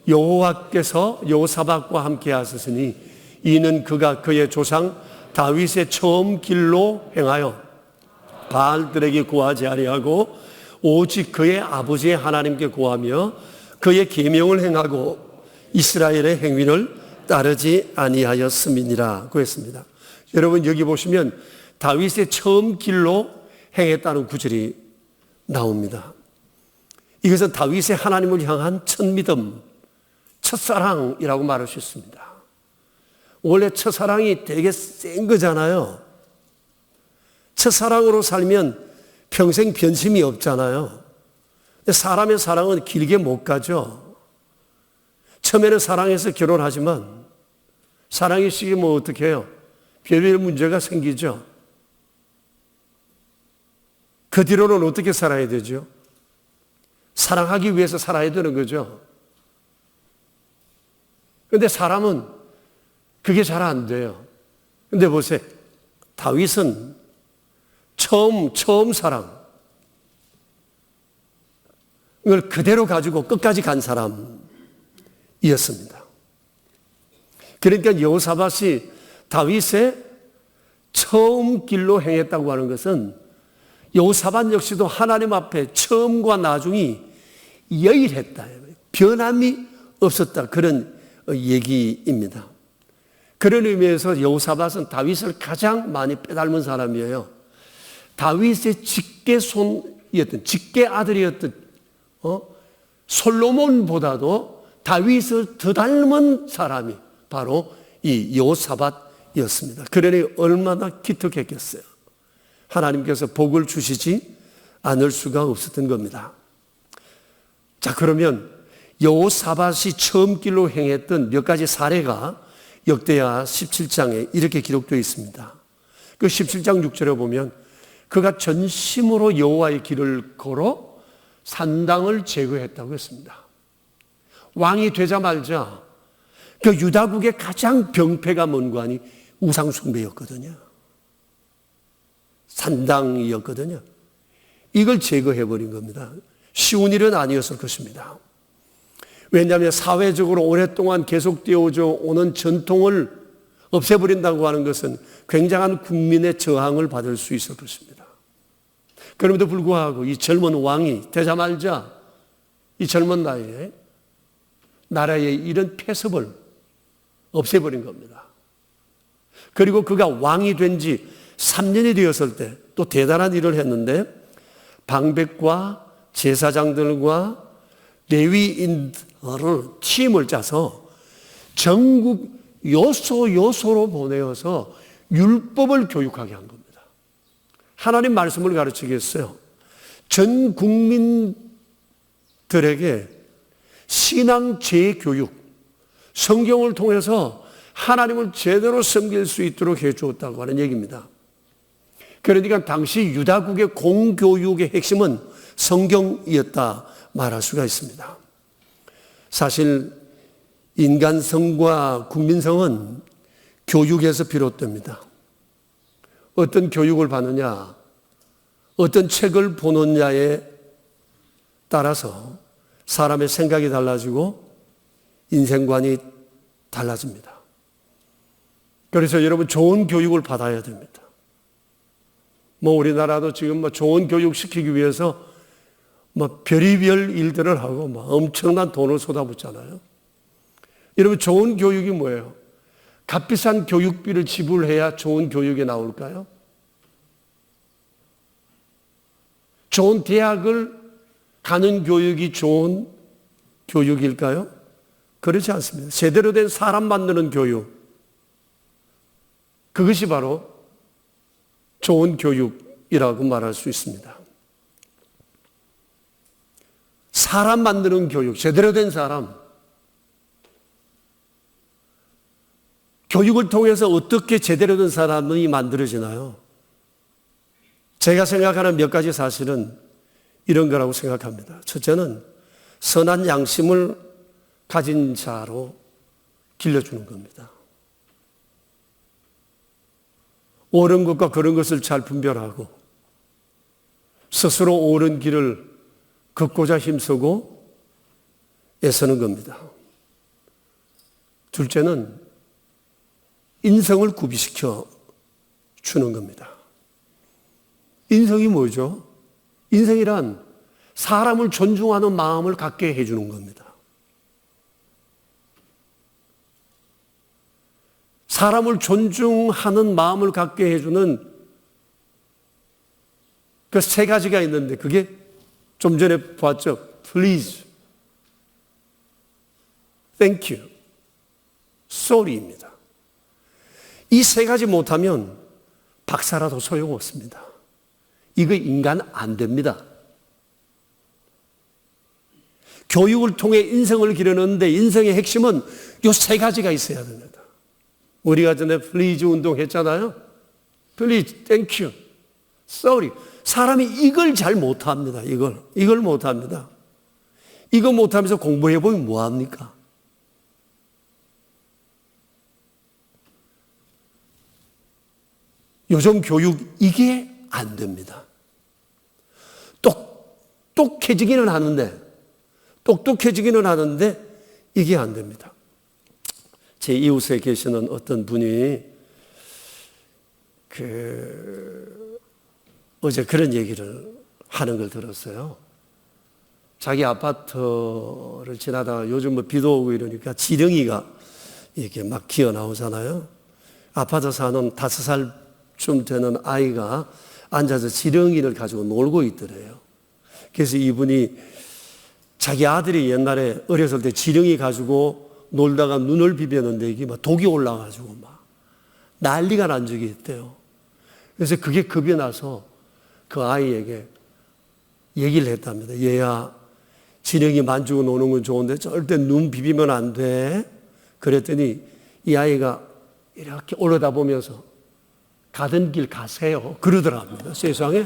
여호와께서 여호사밧과 함께 하셨으니 이는 그가 그의 조상 다윗의 처음 길로 행하여 바알들에게 구하지 아니하고 오직 그의 아버지의 하나님께 구하며 그의 계명을 행하고 이스라엘의 행위를 따르지 아니하였음이니라고 했습니다. 여러분 여기 보시면 다윗의 처음 길로 행했다는 구절이 나옵니다. 이것은 다윗의 하나님을 향한 첫 믿음, 첫사랑이라고 말할 수 있습니다. 원래 첫사랑이 되게 센 거잖아요. 첫사랑으로 살면 평생 변심이 없잖아요. 사람의 사랑은 길게 못 가죠. 처음에는 사랑해서 결혼하지만 사랑이 식으면 어떻게 해요? 별별 문제가 생기죠. 그 뒤로는 어떻게 살아야 되죠? 사랑하기 위해서 살아야 되는 거죠. 그런데 사람은 그게 잘 안 돼요. 근데 보세요. 다윗은 처음 사랑. 이걸 그대로 가지고 끝까지 간 사람이었습니다. 그러니까 여호사밧이 다윗의 처음 길로 행했다고 하는 것은 여호사밧 역시도 하나님 앞에 처음과 나중이 유일했다. 변함이 없었다. 그런 얘기입니다. 그런 의미에서 여호사밧은 다윗을 가장 많이 빼닮은 사람이에요. 다윗의 직계손이었던, 직계 아들이었던 솔로몬보다도 다윗을 더 닮은 사람이 바로 이 여호사밧이었습니다. 그러니 얼마나 기특했겠어요. 하나님께서 복을 주시지 않을 수가 없었던 겁니다. 자, 그러면 여호사밧이 처음 길로 행했던 몇 가지 사례가 역대하 17장에 이렇게 기록되어 있습니다. 그 17장 6절에 보면 그가 전심으로 여호와의 길을 걸어 산당을 제거했다고 했습니다. 왕이 되자마자 그 유다국의 가장 병폐가 뭔가니 우상숭배였거든요. 산당이었거든요. 이걸 제거해버린 겁니다. 쉬운 일은 아니었을 것입니다. 왜냐하면 사회적으로 오랫동안 계속되어 오는 전통을 없애버린다고 하는 것은 굉장한 국민의 저항을 받을 수 있을 것입니다. 그럼에도 불구하고 이 젊은 왕이 되자마자 이 젊은 나이에 나라의 이런 폐습을 없애버린 겁니다. 그리고 그가 왕이 된 지 3년이 되었을 때 또 대단한 일을 했는데 방백과 제사장들과 레위인들을 팀을 짜서 전국 요소로 보내어서 율법을 교육하게 한 겁니다. 하나님 말씀을 가르치게 했어요. 전 국민들에게 신앙 재교육, 성경을 통해서 하나님을 제대로 섬길 수 있도록 해주었다고 하는 얘기입니다. 그러니까 당시 유다국의 공교육의 핵심은 성경이었다 말할 수가 있습니다. 사실 인간성과 국민성은 교육에서 비롯됩니다. 어떤 교육을 받느냐, 어떤 책을 보느냐에 따라서 사람의 생각이 달라지고 인생관이 달라집니다. 그래서 여러분 좋은 교육을 받아야 됩니다. 우리나라도 지금 좋은 교육 시키기 위해서 별의별 일들을 하고 엄청난 돈을 쏟아붓잖아요. 여러분 좋은 교육이 뭐예요? 값비싼 교육비를 지불해야 좋은 교육이 나올까요? 좋은 대학을 가는 교육이 좋은 교육일까요? 그렇지 않습니다. 제대로 된 사람 만드는 교육, 그것이 바로 좋은 교육입니다. 교육이라고 말할 수 있습니다. 사람 만드는 교육, 제대로 된 사람. 교육을 통해서 어떻게 제대로 된 사람이 만들어지나요? 제가 생각하는 몇 가지 사실은 이런 거라고 생각합니다. 첫째는 선한 양심을 가진 자로 길러주는 겁니다. 옳은 것과 그런 것을 잘 분별하고 스스로 옳은 길을 걷고자 힘쓰고 애쓰는 겁니다. 둘째는 인성을 구비시켜 주는 겁니다. 인성이 뭐죠? 인성이란 사람을 존중하는 마음을 갖게 해주는 겁니다. 사람을 존중하는 마음을 갖게 해주는 그 세 가지가 있는데 그게 좀 전에 봤죠. Please, Thank you, Sorry입니다. 이 세 가지 못하면 박사라도 소용없습니다. 이거 인간 안 됩니다. 교육을 통해 인성을 기르는데 인성의 핵심은 이 세 가지가 있어야 됩니다. 우리가 전에 플리즈 운동 했잖아요. 플리즈, 땡큐, 쏘리. 사람이 이걸 잘 못합니다. 이걸 못합니다. 이거 못하면서 공부해보면 뭐합니까? 요즘 교육 이게 안 됩니다. 똑똑해지기는 하는데 이게 안 됩니다. 제 이웃에 계시는 어떤 분이 어제 그런 얘기를 하는 걸 들었어요. 자기 아파트를 지나다가 요즘 뭐 비도 오고 이러니까 지렁이가 이렇게 막 기어 나오잖아요. 아파트 사는 5살쯤 되는 아이가 앉아서 지렁이를 가지고 놀고 있더래요. 그래서 이분이 자기 아들이 옛날에 어렸을 때 지렁이 가지고 놀다가 눈을 비볐는데 이게 막 독이 올라가지고 막 난리가 난 적이 있대요. 그래서 그게 겁이 나서 그 아이에게 얘기를 했답니다. 얘야, 지렁이 만지고 노는 건 좋은데 절대 눈 비비면 안 돼. 그랬더니 이 아이가 이렇게 올려다보면서 가던 길 가세요. 그러더랍니다. 세상에.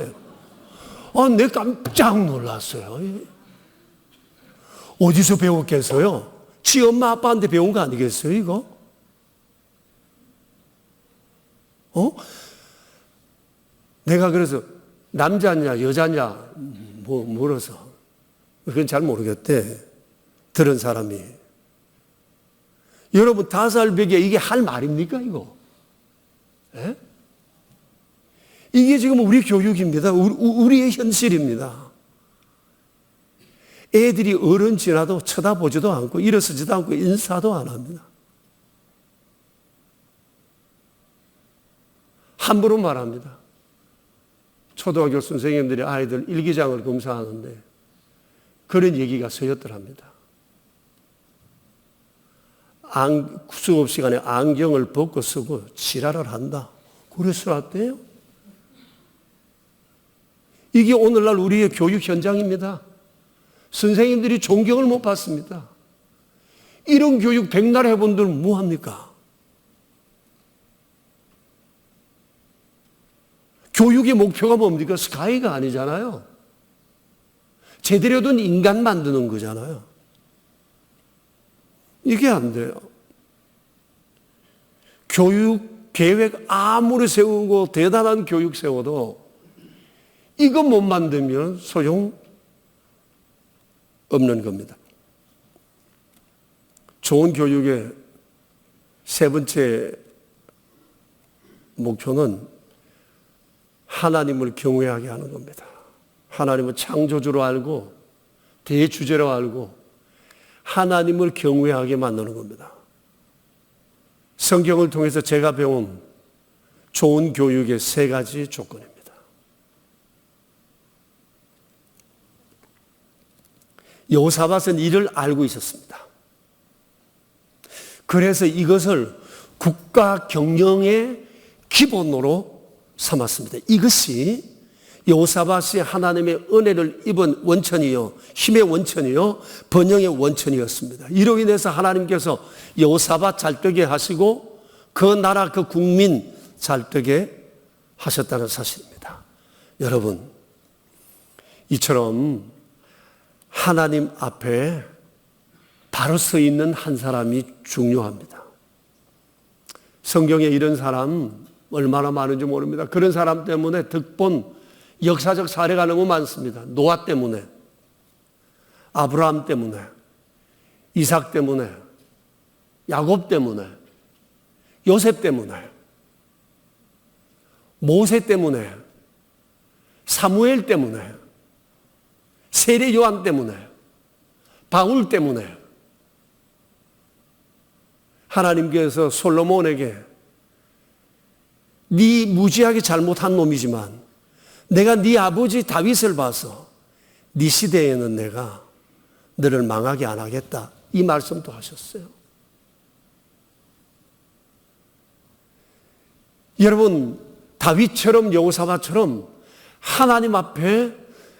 내 깜짝 놀랐어요. 어디서 배웠겠어요? 지 엄마 아빠한테 배운 거 아니겠어요, 이거? 내가 그래서 남자냐 여자냐 물어서 그건 잘 모르겠대. 들은 사람이. 여러분 5살 배기에 이게 할 말입니까 이거? 에? 이게 지금 우리 교육입니다. 우리의 현실입니다. 애들이 어른 지나도 쳐다보지도 않고 일어서지도 않고 인사도 안 합니다. 함부로 말합니다. 초등학교 선생님들이 아이들 일기장을 검사하는데 그런 얘기가 서였더랍니다. 수업 시간에 안경을 벗고 쓰고 지랄을 한다. 그래서 왔대요. 이게 오늘날 우리의 교육 현장입니다. 선생님들이 존경을 못 받습니다. 이런 교육 백날 해본 분들은 뭐합니까? 교육의 목표가 뭡니까? 스카이가 아니잖아요. 제대로 된 인간 만드는 거잖아요. 이게 안 돼요. 교육 계획 아무리 세우고 대단한 교육 세워도 이거 못 만들면 소용 없는 겁니다. 좋은 교육의 세 번째 목표는 하나님을 경외하게 하는 겁니다. 하나님을 창조주로 알고 대주제로 알고 하나님을 경외하게 만드는 겁니다. 성경을 통해서 제가 배운 좋은 교육의 3가지 조건입니다. 여호사밧은 이를 알고 있었습니다. 그래서 이것을 국가 경영의 기본으로 삼았습니다. 이것이 여호사밧이 하나님의 은혜를 입은 원천이요, 힘의 원천이요, 번영의 원천이었습니다. 이로 인해서 하나님께서 여호사밧 잘 되게 하시고 그 나라 그 국민 잘 되게 하셨다는 사실입니다. 여러분, 이처럼 하나님 앞에 바로 서 있는 한 사람이 중요합니다. 성경에 이런 사람 얼마나 많은지 모릅니다. 그런 사람 때문에 득본 역사적 사례가 너무 많습니다. 노아 때문에, 아브라함 때문에, 이삭 때문에, 야곱 때문에, 요셉 때문에, 모세 때문에, 사무엘 때문에, 세례 요한 때문에, 바울 때문에 하나님께서 솔로몬에게 네 무지하게 잘못한 놈이지만 내가 네 아버지 다윗을 봐서 네 시대에는 내가 너를 망하게 안 하겠다, 이 말씀도 하셨어요. 여러분, 다윗처럼 여호사밧처럼 하나님 앞에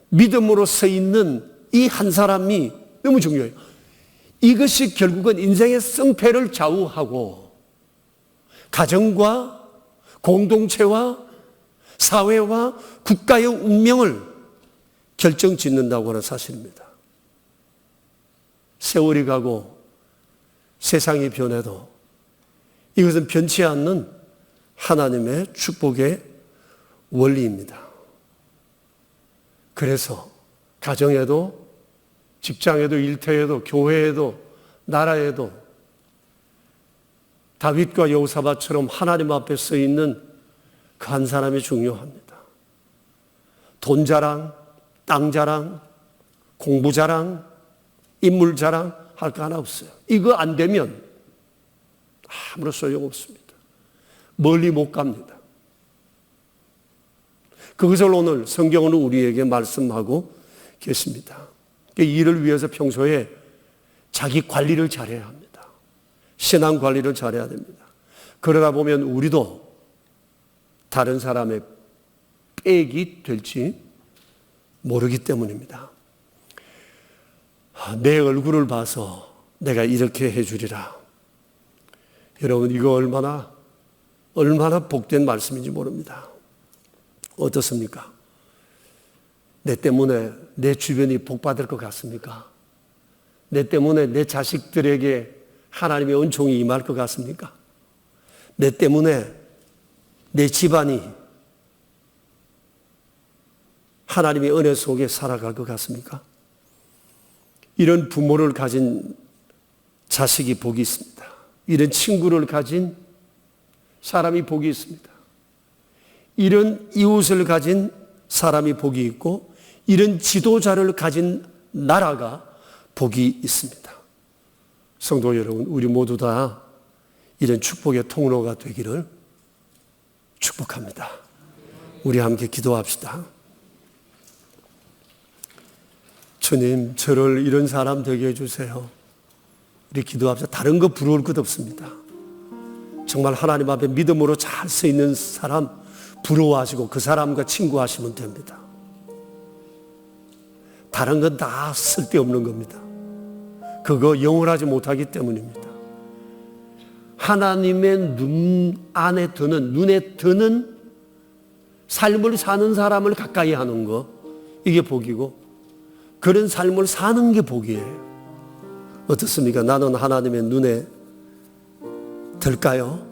믿음으로 서 있는 이 한 사람이 너무 중요해요. 이것이 결국은 인생의 승패를 좌우하고 가정과 공동체와 사회와 국가의 운명을 결정짓는다고 하는 사실입니다. 세월이 가고 세상이 변해도 이것은 변치 않는 하나님의 축복의 원리입니다. 그래서 가정에도, 직장에도, 일터에도, 교회에도, 나라에도 다윗과 여호사밧처럼 하나님 앞에 서 있는 그 한 사람이 중요합니다. 돈 자랑, 땅 자랑, 공부 자랑, 인물 자랑 할 거 하나 없어요. 이거 안 되면 아무런 소용없습니다. 멀리 못 갑니다. 그것을 오늘 성경은 우리에게 말씀하고 계십니다. 이를 위해서 평소에 자기 관리를 잘해야 합니다. 신앙 관리를 잘해야 됩니다. 그러다 보면 우리도 다른 사람의 빽이 될지 모르기 때문입니다. 내 얼굴을 봐서 내가 이렇게 해주리라. 여러분, 이거 얼마나 복된 말씀인지 모릅니다. 어떻습니까? 내 때문에 내 주변이 복받을 것 같습니까? 내 때문에 내 자식들에게 하나님의 은총이 임할 것 같습니까? 내 때문에 내 집안이 하나님의 은혜 속에 살아갈 것 같습니까? 이런 부모를 가진 자식이 복이 있습니다. 이런 친구를 가진 사람이 복이 있습니다. 이런 이웃을 가진 사람이 복이 있고, 이런 지도자를 가진 나라가 복이 있습니다. 성도 여러분, 우리 모두 다 이런 축복의 통로가 되기를 축복합니다. 우리 함께 기도합시다. 주님, 저를 이런 사람 되게 해주세요. 우리 기도합시다. 다른 거 부러울 것 없습니다. 정말 하나님 앞에 믿음으로 잘 서 있는 사람 부러워하시고 그 사람과 친구하시면 됩니다. 다른 건 다 쓸데없는 겁니다. 그거 영원하지 못하기 때문입니다. 하나님의 눈에 드는 삶을 사는 사람을 가까이 하는 거, 이게 복이고, 그런 삶을 사는 게 복이에요. 어떻습니까? 나는 하나님의 눈에 들까요?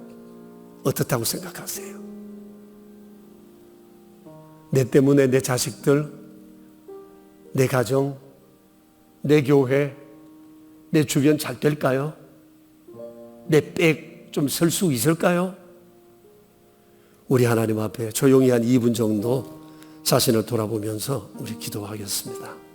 어떻다고 생각하세요? 내 때문에 내 자식들, 내 가정, 내 교회, 내 주변 잘 될까요? 내 빽 좀 설 수 있을까요? 우리 하나님 앞에 조용히 한 2분 정도 자신을 돌아보면서 우리 기도하겠습니다.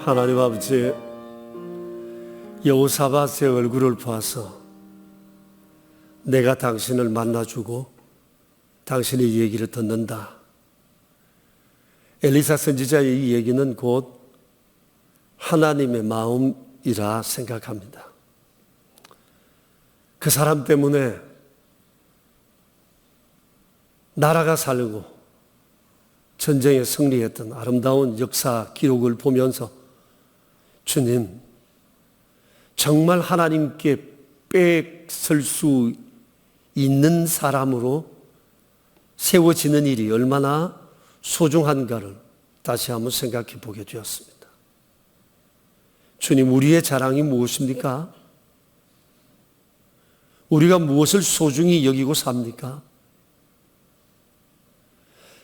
하나님 아버지, 여호사밧의 얼굴을 보아서 내가 당신을 만나주고 당신의 얘기를 듣는다. 엘리사 선지자의 이 얘기는 곧 하나님의 마음이라 생각합니다. 그 사람 때문에 나라가 살고 전쟁에 승리했던 아름다운 역사 기록을 보면서 주님, 정말 하나님께 뺏을 수 있는 사람으로 세워지는 일이 얼마나 소중한가를 다시 한번 생각해 보게 되었습니다. 주님, 우리의 자랑이 무엇입니까? 우리가 무엇을 소중히 여기고 삽니까?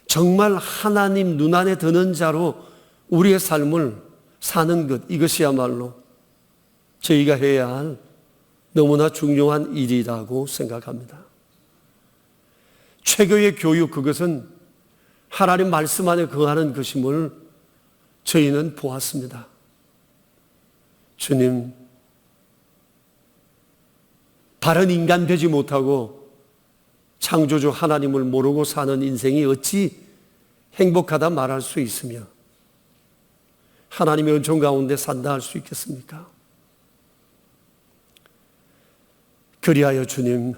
정말 하나님 눈안에 드는 자로 우리의 삶을 사는 것, 이것이야말로 저희가 해야 할 너무나 중요한 일이라고 생각합니다. 최고의 교육, 그것은 하나님 말씀 안에 거하는 것임을 저희는 보았습니다. 주님, 바른 인간 되지 못하고 창조주 하나님을 모르고 사는 인생이 어찌 행복하다 말할 수 있으며 하나님의 은총 가운데 산다 할 수 있겠습니까? 그리하여 주님,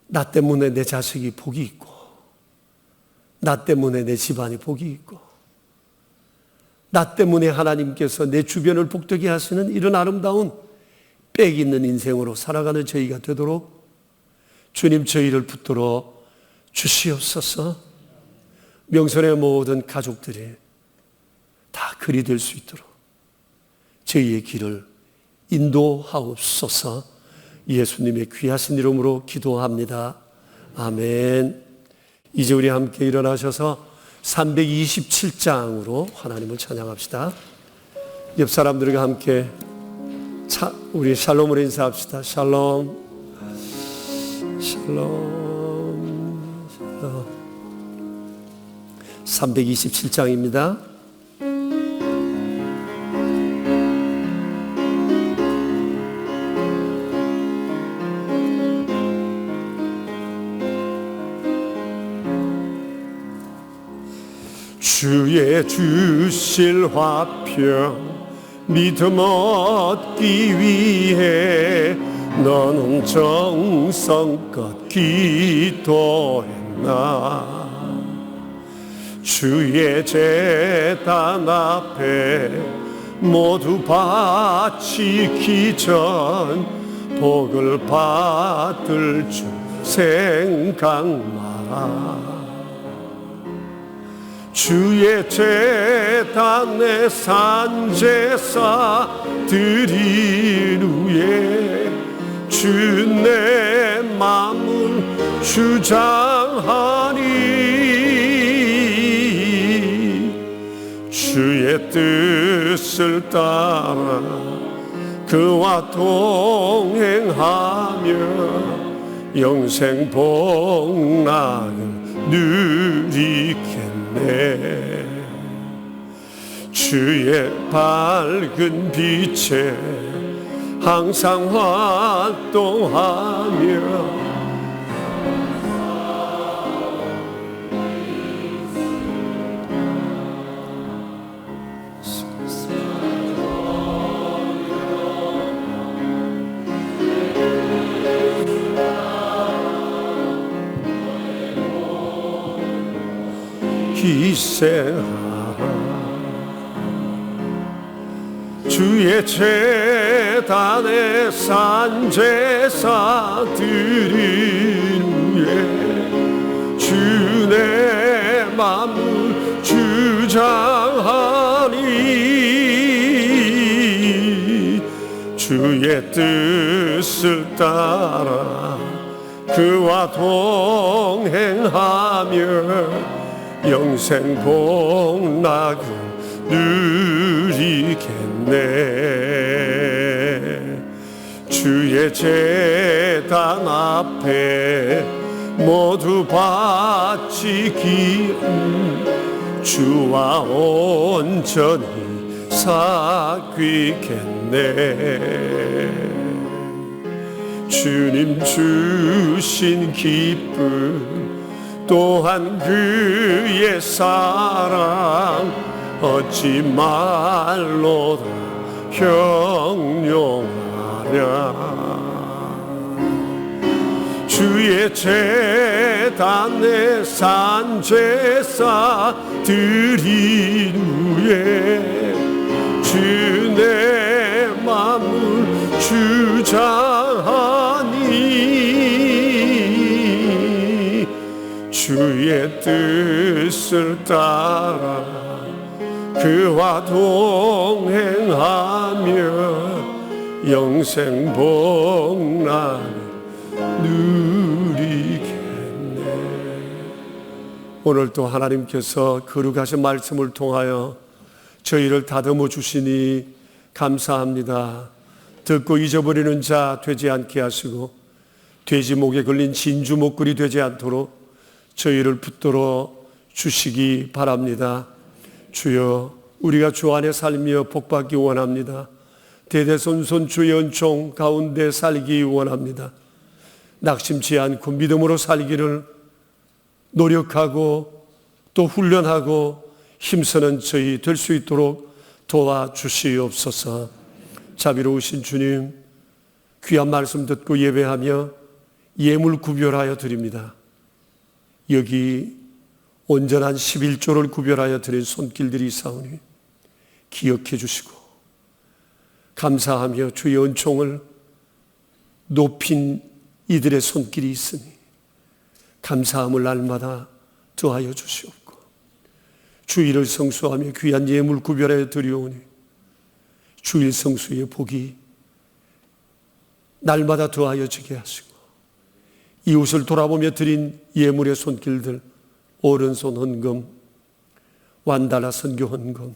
나 때문에 내 자식이 복이 있고 나 때문에 내 집안이 복이 있고 나 때문에 하나님께서 내 주변을 복되게 하시는 이런 아름다운 빽 있는 인생으로 살아가는 저희가 되도록 주님, 저희를 붙들어 주시옵소서. 명선의 모든 가족들이 다 그리 될 수 있도록 저희의 길을 인도하옵소서. 예수님의 귀하신 이름으로 기도합니다. 아멘. 이제 우리 함께 일어나셔서 327장으로 하나님을 찬양합시다. 옆 사람들과 함께 우리 샬롬으로 인사합시다. 샬롬, 샬롬, 샬롬. 327장입니다. 주의 주실 화평 믿음 얻기 위해 너는 정성껏 기도했나. 주의 제단 앞에 모두 바치기 전 복을 받을 줄 생각 마라. 주의 제단에 산제사 드릴 후에 주 내 맘을 주장하니 주의 뜻을 따라 그와 동행하며 영생 복락을 누리겠네. 주의 밝은 빛에 항상 활동하며 희생하라. 주의 제단에 산제사 드린 후에 주 내 맘을 주장하니 주의 뜻을 따라 그와 동행하며 영생 복락을 누리겠네. 주의 제단 앞에 모두 바치기 주와 온전히 사귀겠네. 주님 주신 기쁨 또한 그의 사랑 어찌 말로 형용하랴. 주의 제단에 산제사 드린 후에 주 내 맘을 주장하니 주의 뜻을 따라 그와 동행하며 영생 복락을 누리겠네. 오늘도 하나님께서 거룩하신 말씀을 통하여 저희를 다듬어 주시니 감사합니다. 듣고 잊어버리는 자 되지 않게 하시고 돼지 목에 걸린 진주 목걸이 되지 않도록 저희를 붙들어 주시기 바랍니다. 주여, 우리가 주 안에 살며 복받기 원합니다. 대대손손 주의 은총 가운데 살기 원합니다. 낙심치 않고 믿음으로 살기를 노력하고 또 훈련하고 힘쓰는 저희 될 수 있도록 도와주시옵소서. 자비로우신 주님, 귀한 말씀 듣고 예배하며 예물 구별하여 드립니다. 여기 온전한 11조를 구별하여 드린 손길들이 있사오니 기억해 주시고 감사하며 주의 은총을 높인 이들의 손길이 있으니 감사함을 날마다 더하여 주시옵고 주일을 성수하며 귀한 예물 구별하여 드리오니 주일 성수의 복이 날마다 더하여 지게 하시고 이웃을 돌아보며 드린 예물의 손길들 오른손 헌금, 완달라 선교 헌금,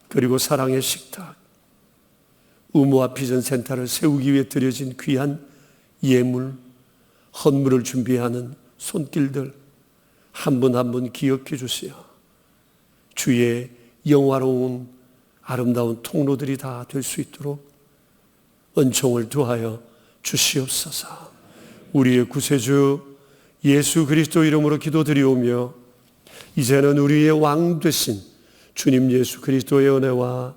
그리고 사랑의 식탁, 의무와 비전 센터를 세우기 위해 드려진 귀한 예물, 헌물을 준비하는 손길들 한 분 한 분 기억해 주시어 주의 영화로운 아름다운 통로들이 다 될 수 있도록 은총을 더하여 주시옵소서. 우리의 구세주 예수 그리스도 이름으로 기도드리오며 이제는 우리의 왕 되신 주님 예수 그리스도의 은혜와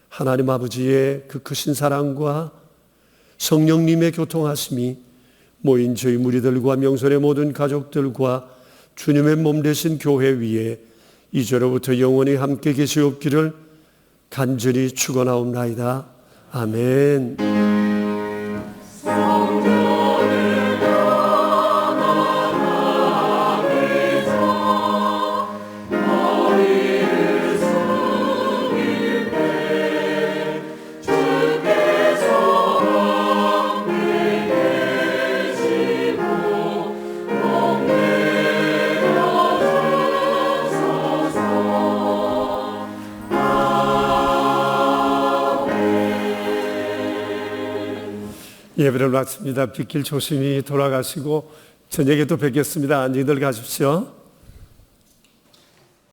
하나님 아버지의 그 크신 사랑과 성령님의 교통하심이 모인 저희 무리들과 명선의 모든 가족들과 주님의 몸 되신 교회 위에 이제로부터 영원히 함께 계시옵기를 간절히 축원하옵나이다. 아멘. 예배를 마칩니다. 빗길 조심히 돌아가시고 저녁에 또 뵙겠습니다. 안녕히들 가십시오.